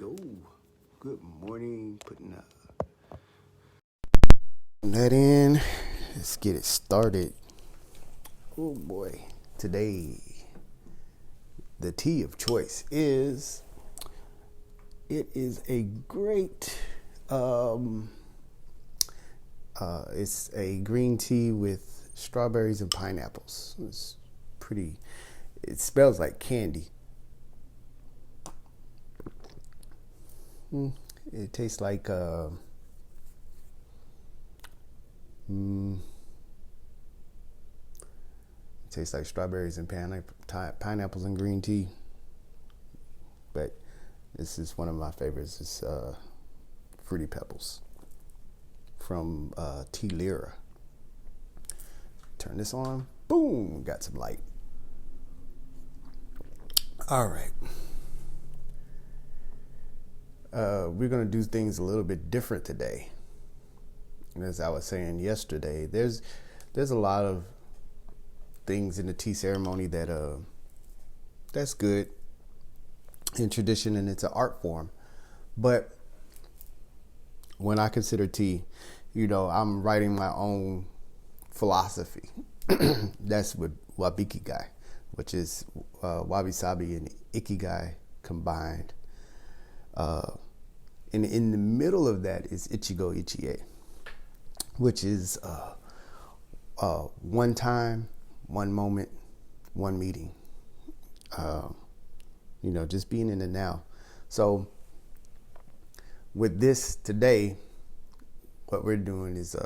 go. Good morning. Putting that in. Let's get it started. Oh boy. Today, the tea of choice is a great it's a green tea with strawberries and pineapples. It's pretty, it smells like candy. It tastes like it tastes like strawberries and pineapples and green tea. But this is one of my favorites. It's Fruity Pebbles from Tea Lira. Turn this on. Boom! Got some light. All right. We're going to do things a little bit different today. And as I was saying yesterday, there's a lot of things in the tea ceremony that that's good in tradition, and it's an art form. But when I consider tea, I'm writing my own philosophy. That's with Wabikigai, which is wabi sabi and ikigai combined. And in the middle of that is Ichigo Ichie, which is one time, one moment, one meeting. Just being in the now. So with this today, what we're doing is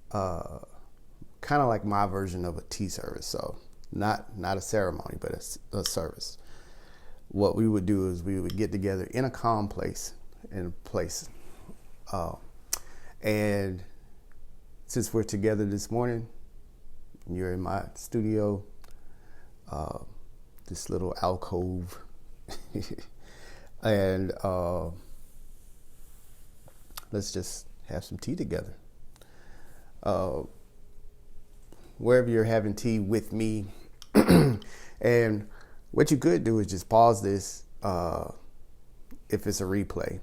kind of like my version of a tea service. So not a ceremony, but a service. What we would do is we would get together in a calm place, and since we're together this morning, you're in my studio, this little alcove, and let's just have some tea together. Wherever you're having tea with me, and what you could do is just pause this if it's a replay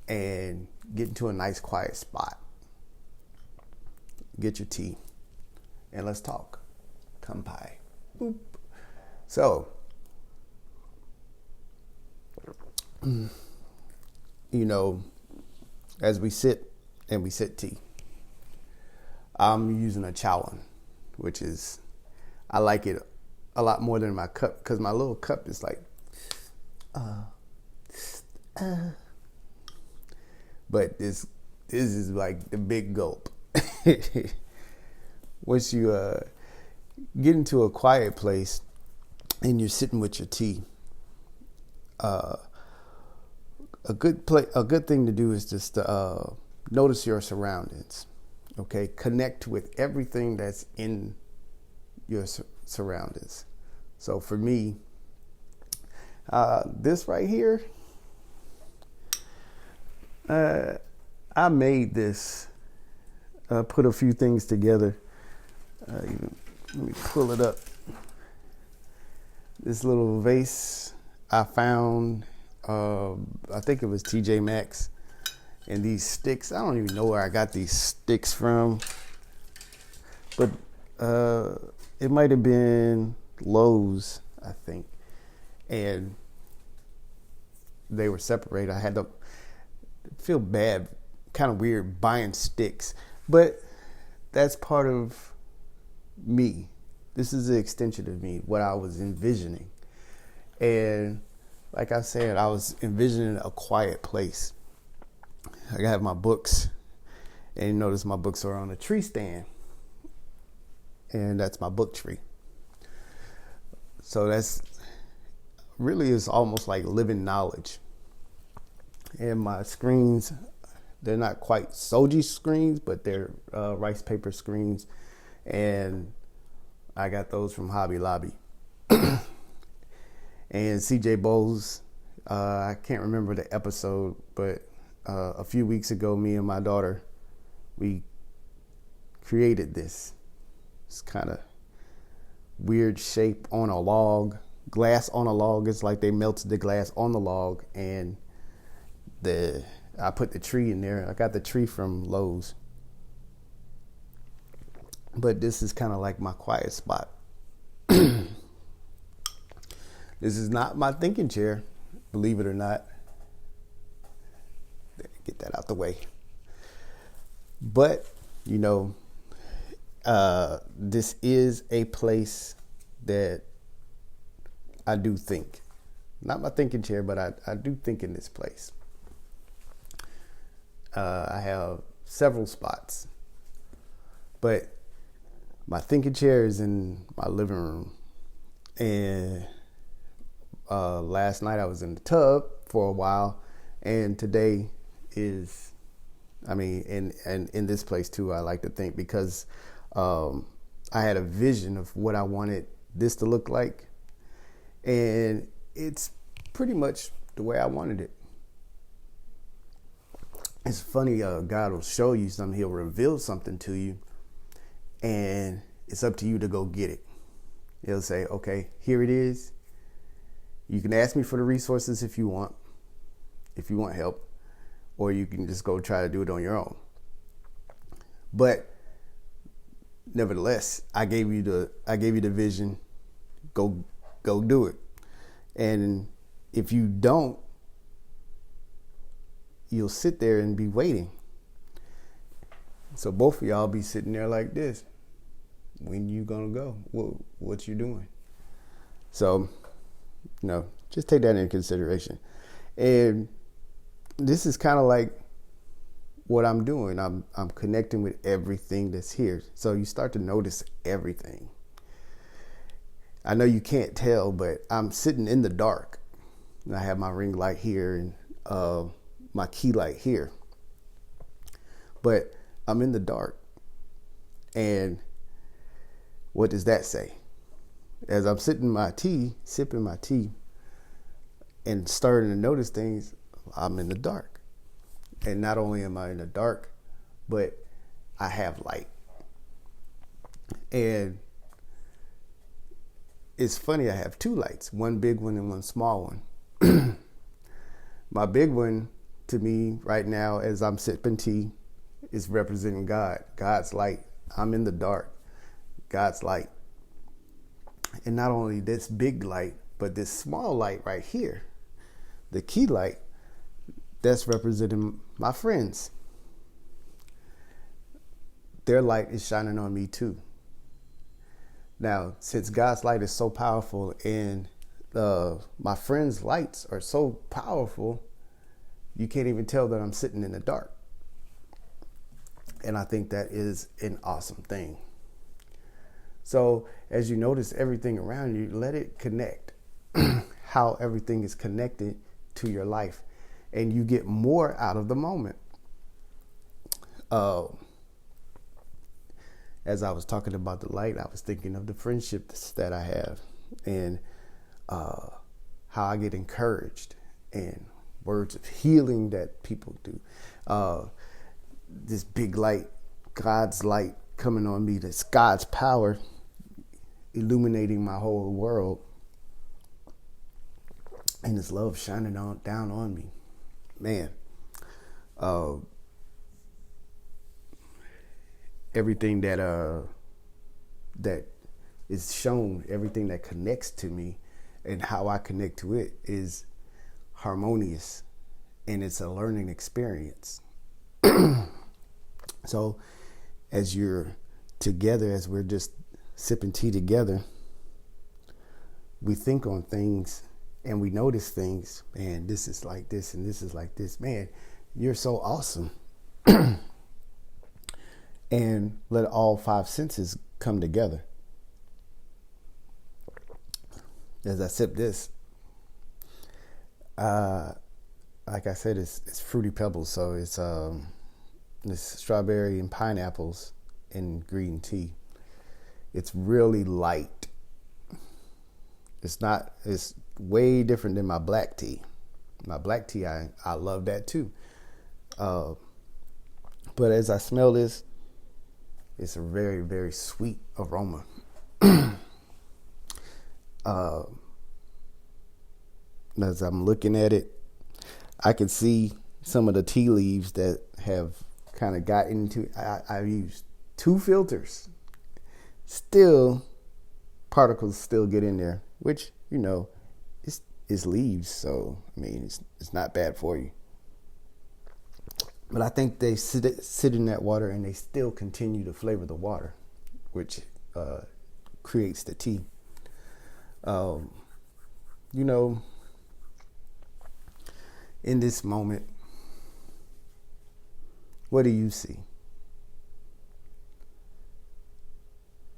and get into a nice quiet spot. Get your tea and let's talk. Kanpai. Boop. So, as we sit and we sip tea, I'm using a Chowan, which is, I like it a lot more than my cup, because my little cup is like but this is like the big gulp. Once you get into a quiet place and you're sitting with your tea, a good thing to do is just notice your surroundings. Okay, connect with everything that's in your surroundings. So for me, this right here, I made this, put a few things together. Let me pull it up. This little vase I found, I think it was TJ Maxx, and these sticks, I don't even know where I got these sticks from, but it might have been Lowe's, I think, and they were separated. I had to feel bad, kind of weird buying sticks, but that's part of me. This is the extension of me, what I was envisioning. And like I said, I was envisioning a quiet place. I have my books, and you notice my books are on a tree stand, and that's my book tree. So that's really is almost like living knowledge. And my screens, they're not quite Soji screens, but they're rice paper screens, and I got those from Hobby Lobby. And CJ Bowles, I can't remember the episode, but a few weeks ago, me and my daughter, we created this. It's kind of weird shape on a log, glass on a log. It's like they melted the glass on the log, and I put the tree in there. I got the tree from Lowe's. But this is kind of like my quiet spot. This is not my thinking chair, believe it or not. Get that out the way. But, this is a place that I do think. Not my thinking chair, but I do think in this place. I have several spots. But my thinking chair is in my living room. And last night I was in the tub for a while. And today is, in this place too, I like to think, because I had a vision of what I wanted this to look like. And it's pretty much the way I wanted it. It's funny, God will show you something. He'll reveal something to you. And it's up to you to go get it. He'll say, okay, here it is. You can ask me for the resources if you want help, or you can just go try to do it on your own. But nevertheless, I gave you the vision. Go do it. And if you don't, you'll sit there and be waiting. So both of y'all be sitting there like this. When you gonna go? What you doing? So, just take that into consideration. And this is kind of like what I'm doing. I'm connecting with everything that's here. So you start to notice everything. I know you can't tell, but I'm sitting in the dark. And I have my ring light here and my key light here. But I'm in the dark. And what does that say? As I'm sipping my tea, and starting to notice things, I'm in the dark. And not only am I in the dark, but I have light. And it's funny, I have two lights, one big one and one small one. My big one, to me, right now, as I'm sipping tea, is representing God, God's light. I'm in the dark, God's light. And not only this big light, but this small light right here, the key light, that's representing my friends. Their light is shining on me too. Now, since God's light is so powerful and my friends' lights are so powerful, you can't even tell that I'm sitting in the dark. And I think that is an awesome thing. So as you notice everything around you, let it connect. How everything is connected to your life. And you get more out of the moment. As I was talking about the light, I was thinking of the friendships that I have and how I get encouraged and words of healing that people do. This big light, God's light coming on me, that's God's power illuminating my whole world, and His love shining down on me. Man, everything that is shown, everything that connects to me and how I connect to it is harmonious, and it's a learning experience. So as you're together, as we're just sipping tea together, we think on things and we notice things. Man, this is like this and this is like this. Man, you're so awesome. And let all five senses come together. As I sip this, like I said, it's Fruity Pebbles, so it's strawberry and pineapples in green tea. It's really light. It's way different than my black tea. My black tea, I love that too. But as I smell this, it's a very, very sweet aroma. as I'm looking at it, I can see some of the tea leaves that have kind of got into. I've used 2 filters. Still, particles still get in there, which, it's leaves. So, I mean, it's not bad for you. But I think they sit in that water and they still continue to flavor the water, which creates the tea. In this moment, what do you see?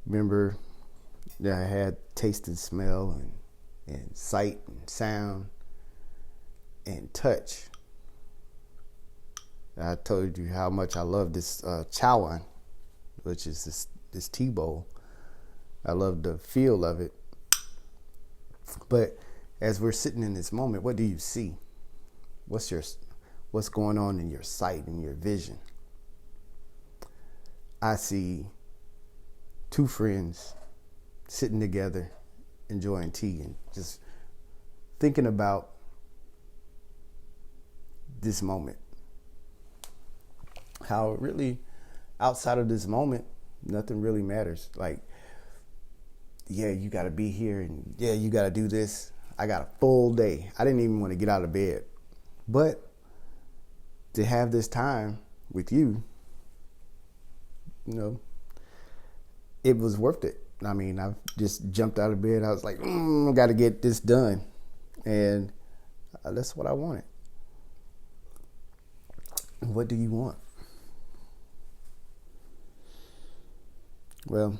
Remember that I had taste and smell and sight and sound and touch. I told you how much I love this chawan, which is this tea bowl. I love the feel of it. But as we're sitting in this moment, what do you see? What's going on in your sight and your vision? I see 2 friends sitting together, enjoying tea and just thinking about this moment. How really, outside of this moment, nothing really matters. Like, yeah, you got to be here, and yeah, you got to do this. I got a full day. I didn't even want to get out of bed. But to have this time with you, it was worth it. I mean, I just jumped out of bed. I was like, I got to get this done. And that's what I wanted. What do you want? Well,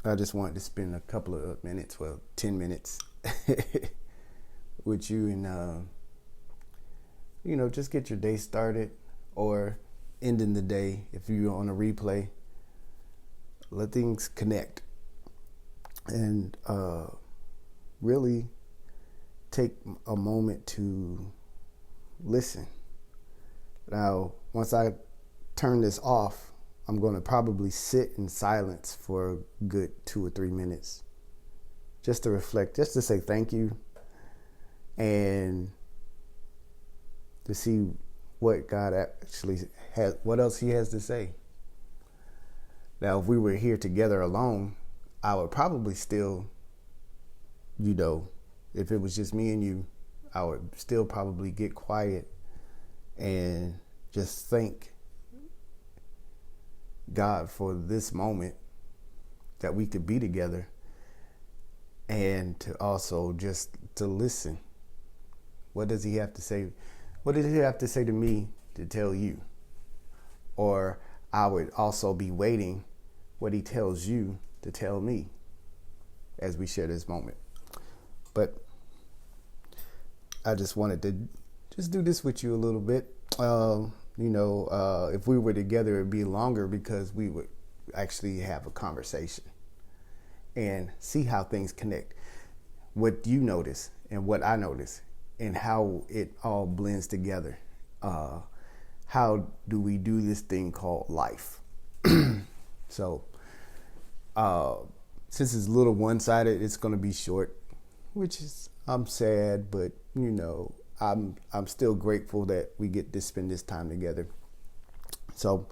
I just wanted to spend a couple of minutes, 10 minutes with you and, just get your day started, or ending the day if you're on a replay. Let things connect and really take a moment to listen. Now, once I turn this off, I'm going to probably sit in silence for a good 2 or 3 minutes just to reflect, just to say thank you and to see what God actually has, what else he has to say. Now, if we were here together alone, I would probably still, if it was just me and you, I would still probably get quiet and just thank God for this moment that we could be together, and to also just to listen. What does he have to say? What did he have to say to me to tell you? Or I would also be waiting what he tells you to tell me as we share this moment. But I just wanted to just do this with you a little bit. If we were together, it'd be longer because we would actually have a conversation and see how things connect. What you notice and what I notice and how it all blends together. How do we do this thing called life? So, since it's a little one-sided, it's going to be short, which is, I'm sad, but I'm still grateful that we get to spend this time together. So,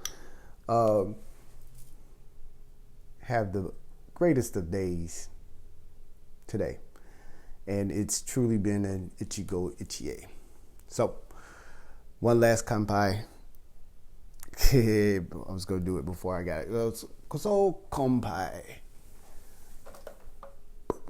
have the greatest of days today. And it's truly been an Ichigo Ichie. So, one last kanpai. I was going to do it before I got it. So, kanpai.